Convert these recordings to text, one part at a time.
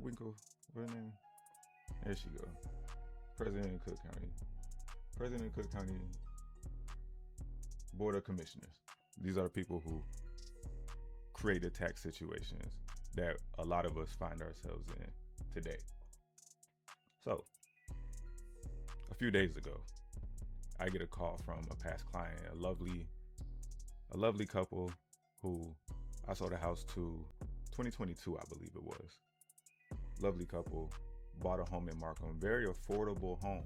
Winkle, what her name? There she go. President of Cook County. President of Cook County Board of Commissioners. These are the people who create the tax situations that a lot of us find ourselves in today. So, a few days ago, I get a call from a past client, a lovely couple who I sold a house to 2022, I believe it was. Lovely couple, bought a home in Markham, very affordable home.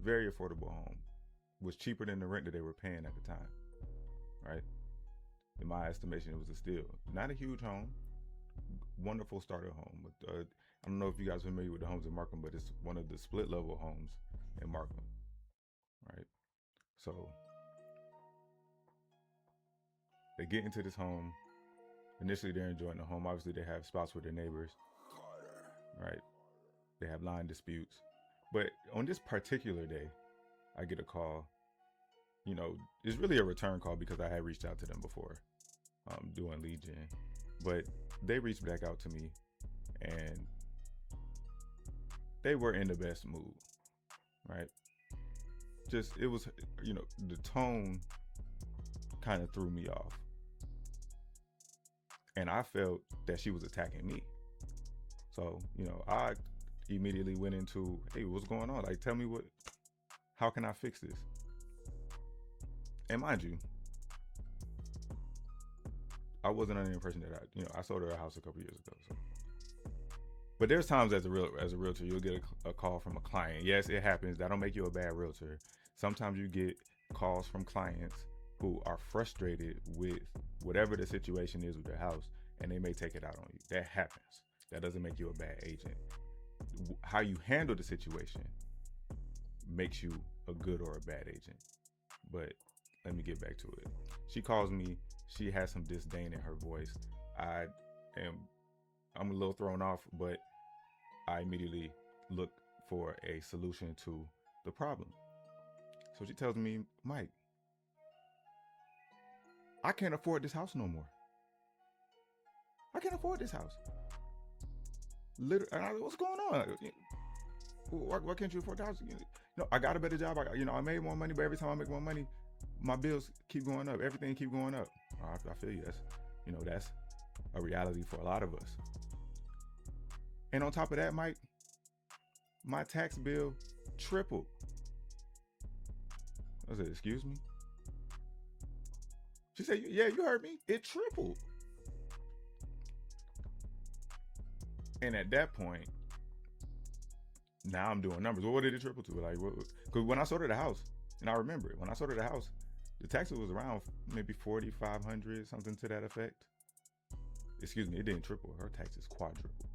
Very affordable home. Was cheaper than the rent that they were paying at the time, right? In my estimation, it was a steal. Not a huge home, wonderful starter home. I don't know if you guys are familiar with the homes in Markham, but it's one of the split level homes in Markham, right? So they get into this home. Initially, they're enjoying the home. Obviously, they have spots with their neighbors, right? They have line disputes. But on this particular day, I get a call. You know, it's really a return call because I had reached out to them before doing lead gen. But they reached back out to me and they were in the best mood, right? Just, it was, you know, the tone kind of threw me off. And I felt that she was attacking me. So, you know, I immediately went into, hey, what's going on? Like, tell me how can I fix this? And mind you, I wasn't under the impression that I sold her a house a couple years ago. So. But there's times as a realtor, you'll get a call from a client. Yes, it happens. That don't make you a bad realtor. Sometimes you get calls from clients who are frustrated with whatever the situation is with their house, and they may take it out on you. That happens. That doesn't make you a bad agent. How you handle the situation makes you a good or a bad agent. But let me get back to it. She calls me. She has some disdain in her voice. I'm a little thrown off, but I immediately look for a solution to the problem. So she tells me, Mike, I can't afford this house no more. I can't afford this house. Literally, what's going on? Why can't you afford the house? I got a better job. I made more money, but every time I make more money, my bills keep going up. Everything keep going up. I feel you. That's a reality for a lot of us. And on top of that, Mike, my tax bill tripled. I said, excuse me? She said, yeah, you heard me. It tripled. And at that point, now I'm doing numbers. Well, what did it triple to? Because when I sold her the house, and I remember it, when I sold her the house, the tax was around maybe $4,500, something to that effect. Excuse me, it didn't triple. Her taxes quadrupled.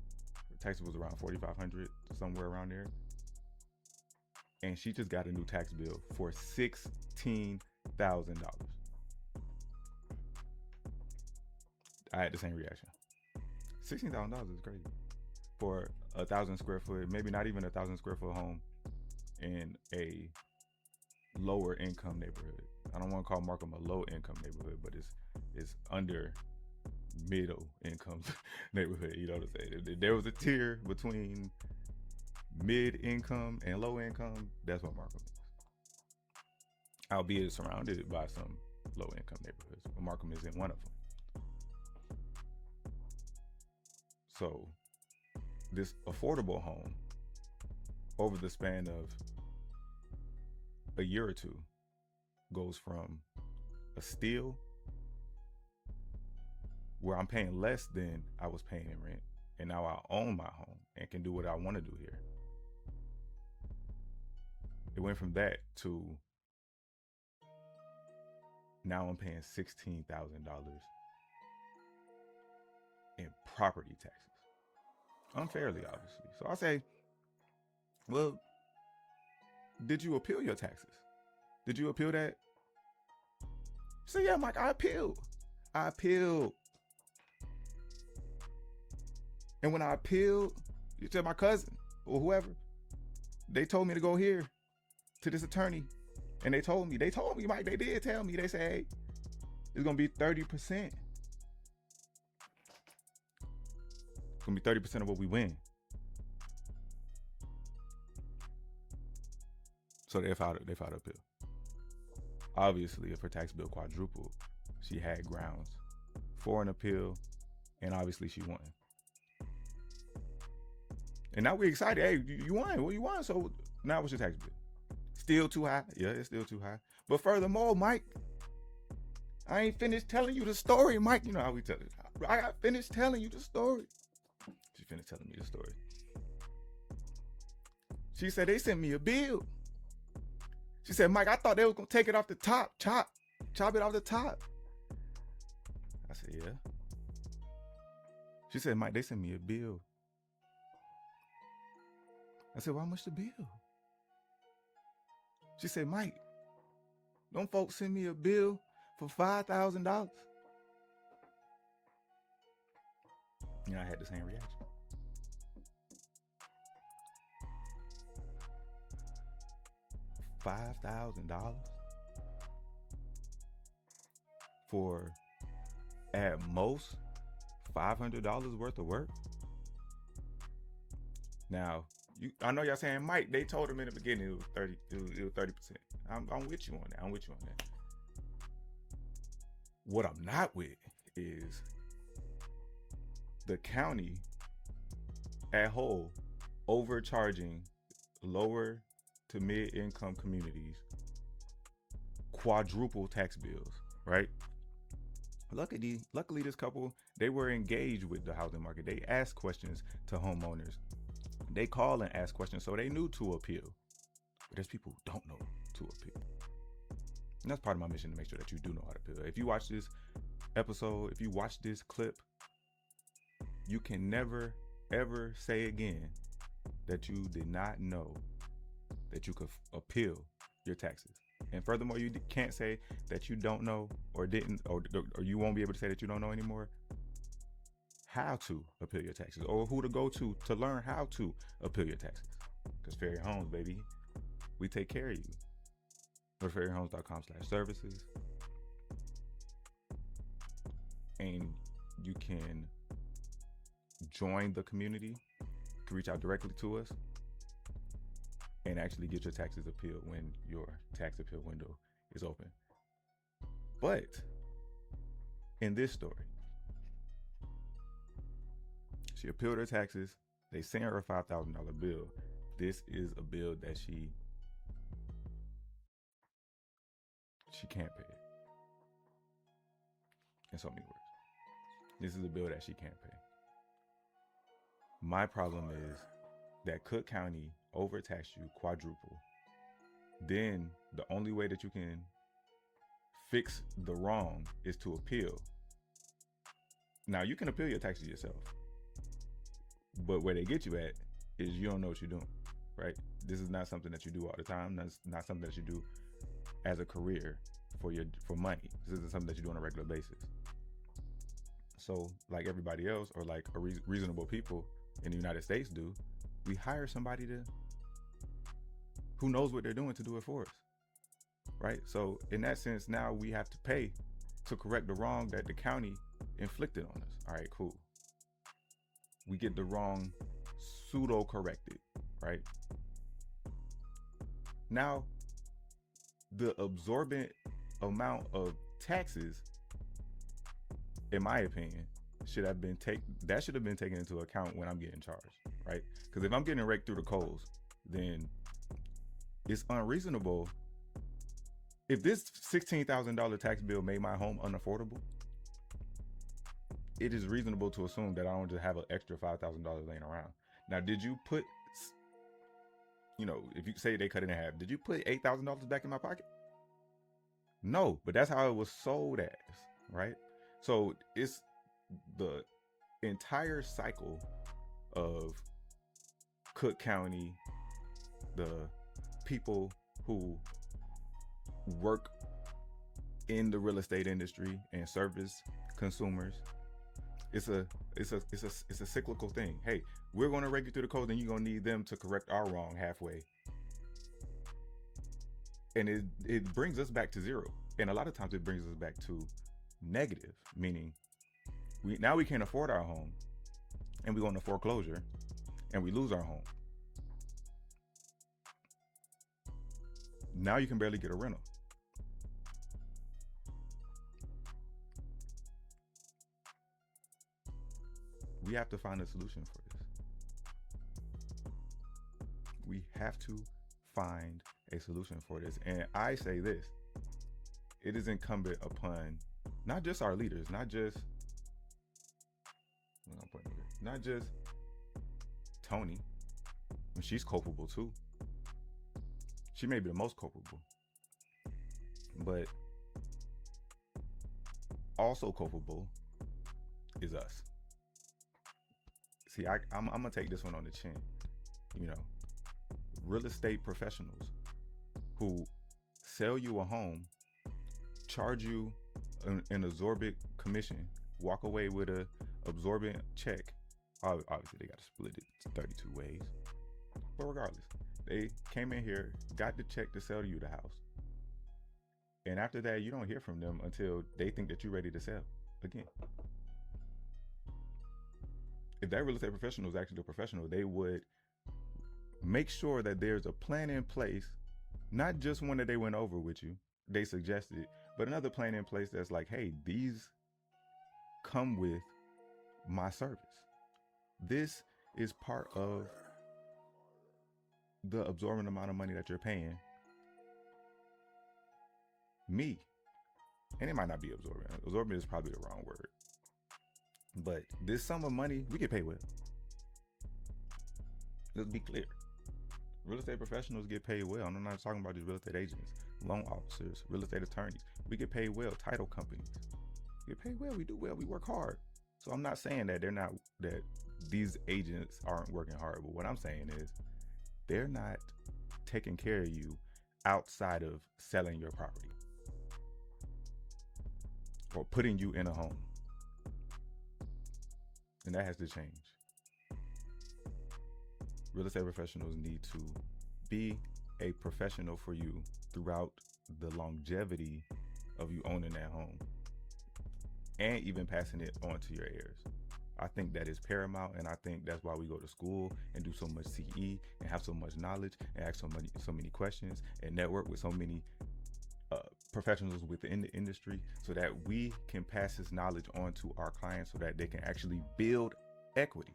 Her tax was around $4,500, somewhere around there. And she just got a new tax bill for $16,000. I had the same reaction. $16,000 is crazy for 1,000 square foot, maybe not even 1,000 square foot home in a lower income neighborhood. I don't want to call Markham a low income neighborhood, but it's under middle income neighborhood. You know what I'm saying? There was a tier between mid income and low income. That's what Markham is. Albeit surrounded by some low income neighborhoods, but Markham isn't one of them. So this affordable home, over the span of a year or two, goes from a steal where I'm paying less than I was paying in rent, and now I own my home and can do what I want to do here. It went from that to now I'm paying $16,000 in property taxes. Unfairly, obviously. So I say, well, did you appeal your taxes? Did you appeal that? So yeah, Mike, I appealed. And when I appealed, you tell my cousin or whoever, they told me to go here to this attorney. And they told me, Mike, they did tell me, they said, hey, it's going to be 30%. It's gonna be 30% of what we win. So they filed appeal. Obviously, if her tax bill quadrupled, she had grounds for an appeal, and obviously she won. And now we're excited. Hey, you won. Well, you won. So now what's your tax bill? Still too high? Yeah, it's still too high. But furthermore, Mike, I ain't finished telling you the story, Mike. You know how we tell it. I got finished telling you the story. She finished telling me the story. She said they sent me a bill. She said, Mike, I thought they was gonna take it off the top, chop it off the top. I said, yeah. She said, Mike, they sent me a bill. I said, well, how much the bill? She said, Mike, them folks send me a bill for $5,000. You know, I had the same reaction. $5,000 for at most $500 worth of work. Now, I know y'all saying, Mike, they told him in the beginning it was 30. It was 30%. I'm with you on that. I'm with you on that. What I'm not with is the county at whole overcharging lower to mid-income communities quadruple tax bills, right? Luckily, this couple, they were engaged with the housing market. They asked questions to homeowners. They call and ask questions, so they knew to appeal. But there's people who don't know to appeal. And that's part of my mission, to make sure that you do know how to appeal. If you watch this episode, if you watch this clip, you can never, ever say again that you did not know that you could appeal your taxes. And furthermore, you can't say that you don't know or didn't, or you won't be able to say that you don't know anymore how to appeal your taxes, or who to go to learn how to appeal your taxes. Because Farrior Homes, baby, we take care of you. Go to farrierhomes.com/services, and you can join the community. You can reach out directly to us and actually get your taxes appealed when your tax appeal window is open. But in this story, she appealed her taxes. They sent her a $5,000 bill. This is a bill that she can't pay it. In so many words, this is a bill that she can't pay. My problem is that Cook County overtaxed you quadruple. Then the only way that you can fix the wrong is to appeal. Now, you can appeal your taxes yourself, but where they get you at is you don't know what you're doing, right? This is not something that you do all the time. That's not something that you do as a career for money. This isn't something that you do on a regular basis. So like everybody else, or like reasonable people in the United States do, we hire somebody who knows what they're doing to do it for us, right? So in that sense, now we have to pay to correct the wrong that the county inflicted on us. All right, cool. We get the wrong pseudo corrected, right? Now, the absorbent amount of taxes, in my opinion, should have been taken into account when I'm getting charged, right? Because if I'm getting raked through the coals, then it's unreasonable. If this $16,000 tax bill made my home unaffordable, it is reasonable to assume that I don't just have an extra $5,000 laying around. Now, did you put, if you say they cut it in half, did you put $8,000 back in my pocket? No, but that's how it was sold as, right? So it's the entire cycle of Cook County, the people who work in the real estate industry and service consumers. It's a cyclical thing. Hey, we're going to rake you through the code, and you're going to need them to correct our wrong halfway. And it brings us back to zero. And a lot of times it brings us back to negative, meaning we can't afford our home. and we go into foreclosure and we lose our home. Now you can barely get a rental. We have to find a solution for this. We have to find a solution for this. And I say this, it is incumbent upon not just our leaders, not just Tony, she's culpable too. She may be the most culpable, but also culpable is us. See, I'm gonna take this one on the chin. You know, real estate professionals who sell you a home, charge you an absorbent commission, walk away with a absorbent check. Obviously, they got to split it 32 ways. But regardless, they came in here, got the check to sell you the house. And after that, you don't hear from them until they think that you're ready to sell again. If that real estate professional is actually a professional, they would make sure that there's a plan in place, not just one that they went over with you, they suggested, but another plan in place that's like, hey, these come with my service. This is part of the absorbent amount of money that you're paying me. And it might not be absorbent. Absorbent is probably the wrong word. But this sum of money, we get paid well. Let's be clear. Real estate professionals get paid well. I'm not talking about just real estate agents, loan officers, real estate attorneys. We get paid well. Title companies get paid well. We do well. We work hard. So I'm not saying that that these agents aren't working hard. But what I'm saying is they're not taking care of you outside of selling your property or putting you in a home. And that has to change. Real estate professionals need to be a professional for you throughout the longevity of you owning that home and even passing it on to your heirs. I think that is paramount, and I think that's why we go to school and do so much CE and have so much knowledge and ask so many questions and network with so many professionals within the industry so that we can pass this knowledge on to our clients so that they can actually build equity.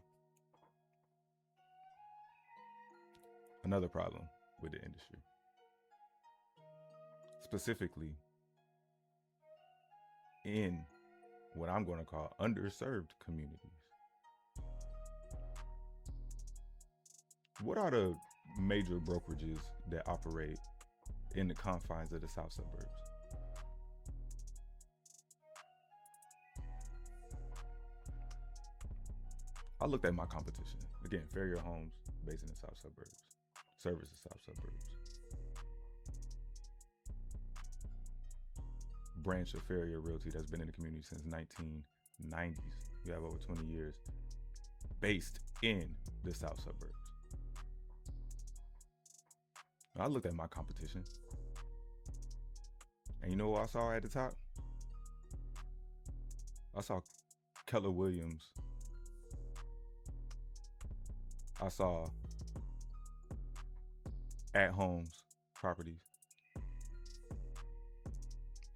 Another problem with the industry, specifically in what I'm going to call underserved communities. What are the major brokerages that operate in the confines of the South Suburbs? I looked at my competition. Again, Farrior Homes, based in the South Suburbs. Service the South Suburbs. Branch of Farrior Realty that's been in the community since 1990s. You have over 20 years based in the South Suburbs. I looked at my competition. And you know what I saw at the top? I saw Keller Williams. I saw At Homes Properties.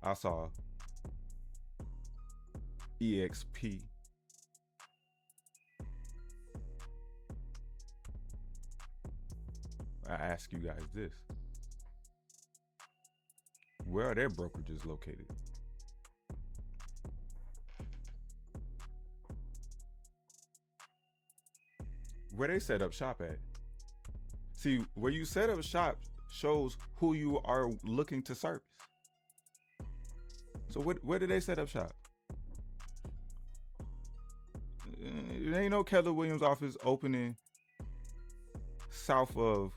I saw EXP. I ask you guys this. Where are their brokerages located? Where they set up shop at? See, where you set up shop shows who you are looking to service. So where did they set up shop? There ain't no Keller Williams office opening south of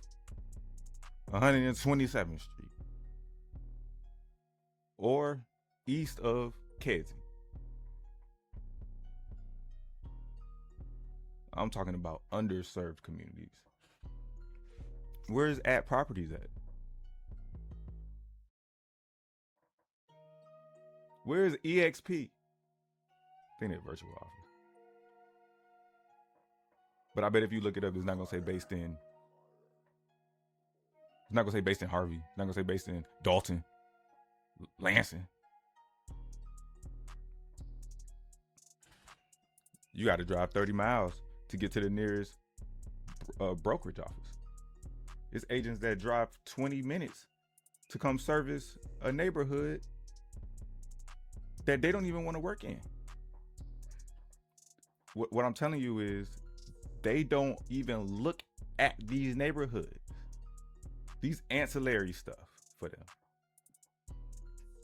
127th Street or east of Kedzie. I'm talking about underserved communities. Where's At Properties at? Where's EXP? I think they're virtual office. But I bet if you look it up, it's not gonna say based in. It's not gonna say based in Harvey. It's not gonna say based in Dalton, Lansing. You got to drive 30 miles to get to the nearest brokerage office. It's agents that drive 20 minutes to come service a neighborhood that they don't even want to work in. What I'm telling you is they don't even look at these neighborhoods, these ancillary stuff for them.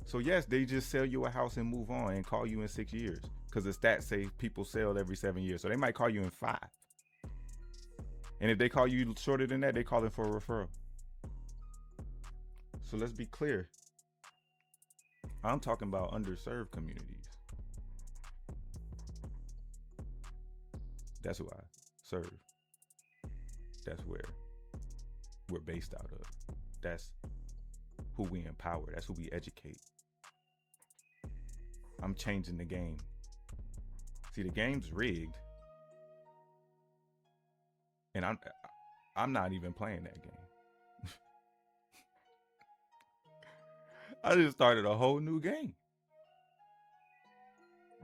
So yes, they just sell you a house and move on and call you in 6 years because the stats say people sell every 7 years. So they might call you in 5. And if they call you shorter than that, they call it for a referral. So let's be clear. I'm talking about underserved communities. That's who I serve. That's where we're based out of. That's who we empower. That's who we educate. I'm changing the game. See, the game's rigged. And I'm not even playing that game. I just started a whole new game.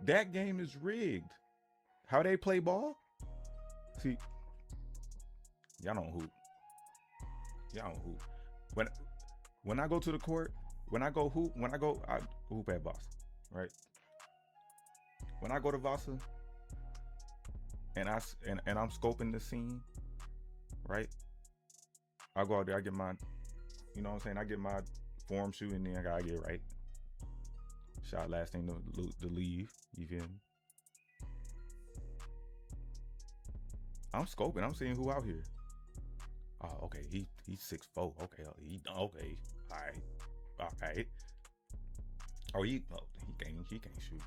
That game is rigged. How they play ball? See, y'all don't hoop. Y'all don't hoop. When I go to the court, I hoop at Vossa, right? When I go to Vossa and I'm scoping the scene, right? I go out there, I get my, you know what I'm saying? I get my form shoe and then I gotta get right. Shot last thing to leave, you feel me? I'm scoping, I'm seeing who out here. Oh, okay, he's 6'4". Okay, all right. Oh, he can't shoot.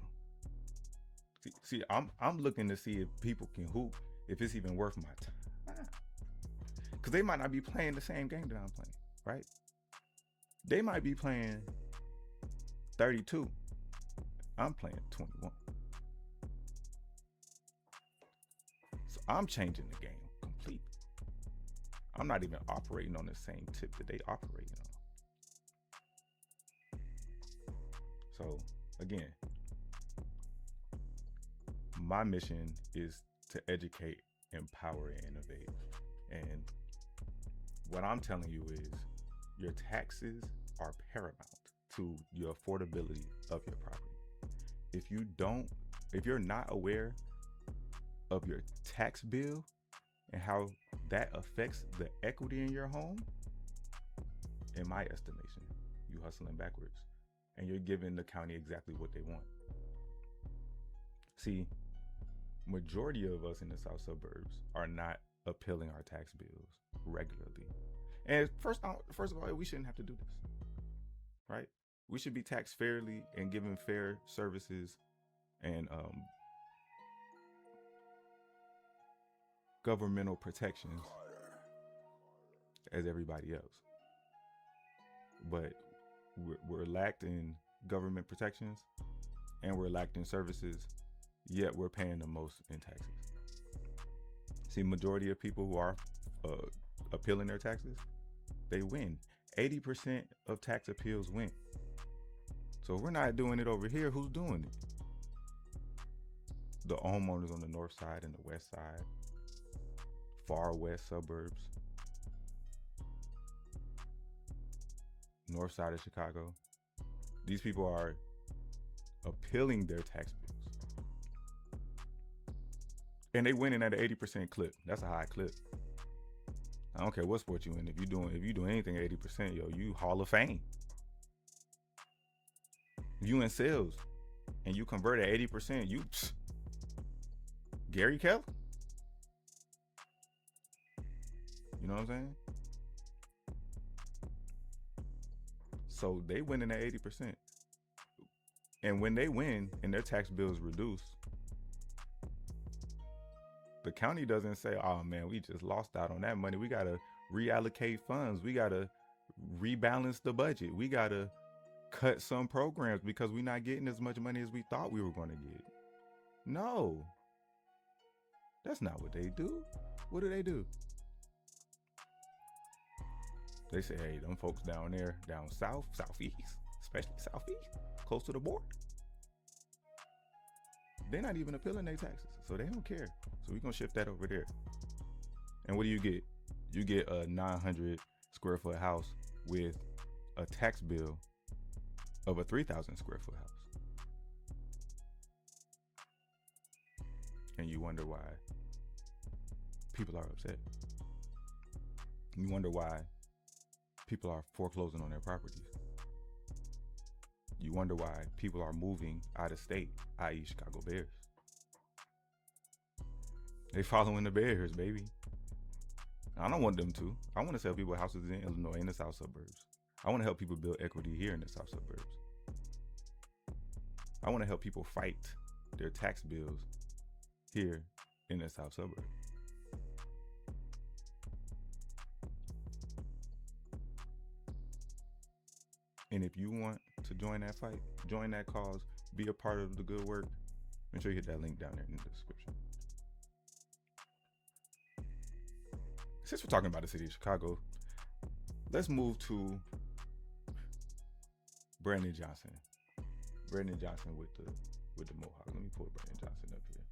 See, I'm looking to see if people can hoop, if it's even worth my time. Because they might not be playing the same game that I'm playing, right? They might be playing 32. I'm playing 21. So I'm changing the game completely. I'm not even operating on the same tip that they operate on. So again, my mission is to educate, empower, and innovate. And what I'm telling you is your taxes are paramount to your affordability of your property. If you're not aware of your tax bill and how that affects the equity in your home, in my estimation, you hustling backwards and you're giving the county exactly what they want. See, majority of us in the South Suburbs are not appealing our tax bills regularly. And first of all, we shouldn't have to do this, right? We should be taxed fairly and given fair services and governmental protections as everybody else. But we're lacked in government protections and we're lacked in services, yet we're paying the most in taxes. See, majority of people who are appealing their taxes, they win. 80% of tax appeals win. So if we're not doing it over here, who's doing it? The homeowners on the north side and the west side, far west suburbs, north side of Chicago. These people are appealing their tax bills. And they winning at an 80% clip. That's a high clip. I don't care what sport you in. If you doing anything at 80%, you Hall of Fame. If you in sales and you convert at 80%, you Gary Keller. You know what I'm saying? So they winning at 80%. And when they win and their tax bill is reduced, the county doesn't say, oh man, we just lost out on that money. We got to reallocate funds. We got to rebalance the budget. We got to cut some programs because we're not getting as much money as we thought we were going to get. No. That's not what they do. What do? They say, hey, them folks down there, down south, southeast, especially southeast, close to the border, they're not even appealing their taxes, so they don't care. So we're gonna shift that over there. And what do you get? You get a 900 square foot house with a tax bill of a 3,000 square foot house. And you wonder why people are upset. You wonder why people are foreclosing on their properties. You wonder why people are moving out of state, i.e. Chicago Bears. They following the Bears, baby. I don't want them to. I want to sell people houses in Illinois, in the South Suburbs. I want to help people build equity here in the South Suburbs. I want to help people fight their tax bills here in the South Suburbs. And if you want to join that fight, join that cause, be a part of the good work, make sure you hit that link down there in the description. Since we're talking about the city of Chicago, let's move to Brandon Johnson. Brandon Johnson with the Mohawk. Let me pull Brandon Johnson up here.